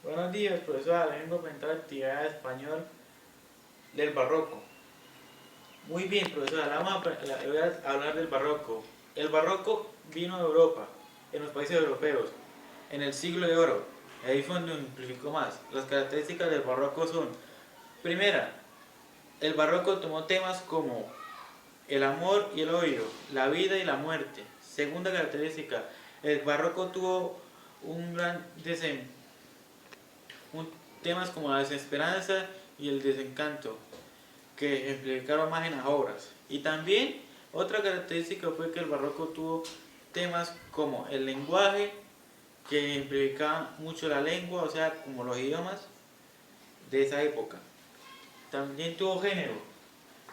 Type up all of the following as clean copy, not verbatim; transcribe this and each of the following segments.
Buenos días, profesora. Le vengo a comentar la actividad de español del barroco. Muy bien, profesora. Le voy a hablar del barroco. El barroco vino de Europa, en los países europeos, en el siglo de oro. Ahí fue donde amplificó más. Las características del barroco son: primera, el barroco tomó temas como el amor y el odio, la vida y la muerte. Segunda característica, el barroco tuvo un gran desempeño, temas como la desesperanza y el desencanto, que ejemplificaron más en las obras. Y también otra característica fue que el barroco tuvo temas como el lenguaje, que ejemplificaban mucho la lengua, o sea, como los idiomas de esa época. También tuvo género.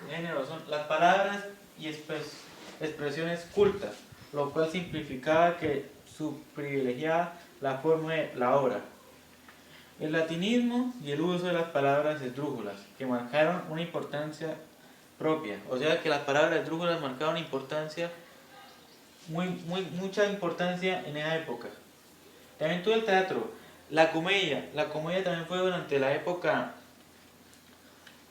El género son las palabras y expresiones cultas, lo cual simplificaba que su privilegiaba la forma de la obra. El latinismo y el uso de las palabras esdrújulas, que marcaron una importancia propia. O sea que las palabras esdrújulas marcaron importancia, mucha importancia en esa época. También tuvo el teatro, la comedia. La comedia también fue durante la época,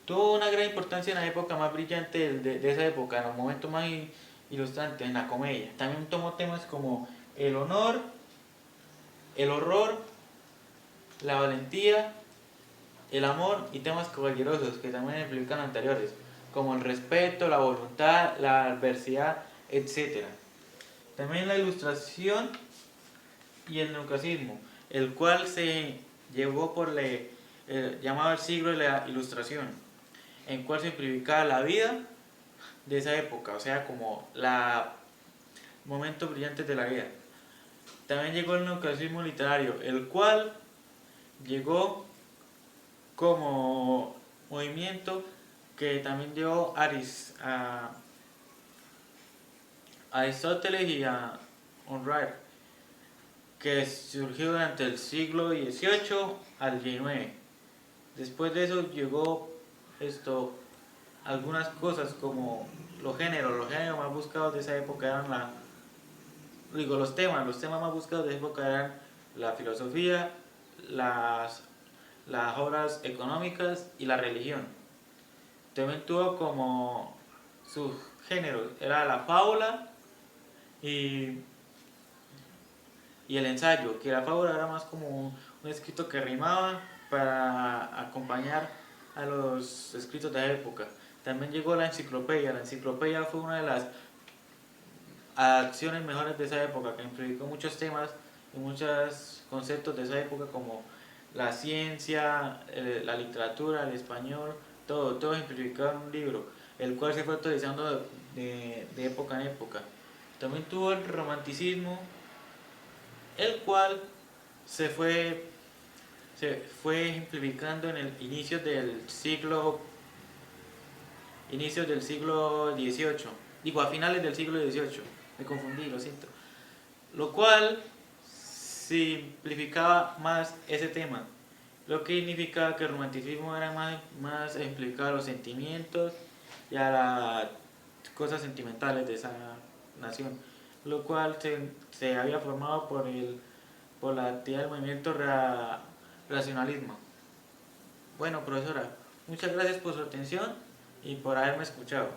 tuvo una gran importancia en la época más brillante de esa época, en los momentos más ilustrantes, en la comedia. También tomó temas como el honor, el horror, la valentía, el amor y temas caballerosos que también implican anteriores, como el respeto, la voluntad, la adversidad, etc. También la ilustración y el neoclasismo, el cual se llevó por llamado el siglo de la ilustración, en el cual se simplificaba la vida de esa época, o sea, como los momentos brillantes de la vida. También llegó el neoclasismo literario, el cual llegó como movimiento que también llevó a Aristóteles y a Honrad, que surgió durante el siglo XVIII al XIX. Después de eso llegó algunas cosas como los géneros más buscados de esa época eran los temas más buscados de esa época eran la filosofía, las, las obras económicas y la religión. También tuvo como sus géneros, era la fábula y, y el ensayo, que la fábula era más como un escrito que rimaba para acompañar a los escritos de la época. También llegó la enciclopedia fue una de las acciones mejores de esa época, que implicó muchos temas y muchos conceptos de esa época como la ciencia, la literatura, el español, todo simplificado en un libro, el cual se fue actualizando de época en época. También tuvo el romanticismo, el cual se fue, se fue ejemplificando en el inicios del siglo XVIII, digo a finales del siglo XVIII, me confundí, lo siento, lo cual simplificaba más ese tema, lo que significaba que el romanticismo era más explicado a los sentimientos y a las cosas sentimentales de esa nación, lo cual se había formado por la actividad del movimiento racionalismo. Bueno, profesora, muchas gracias por su atención y por haberme escuchado.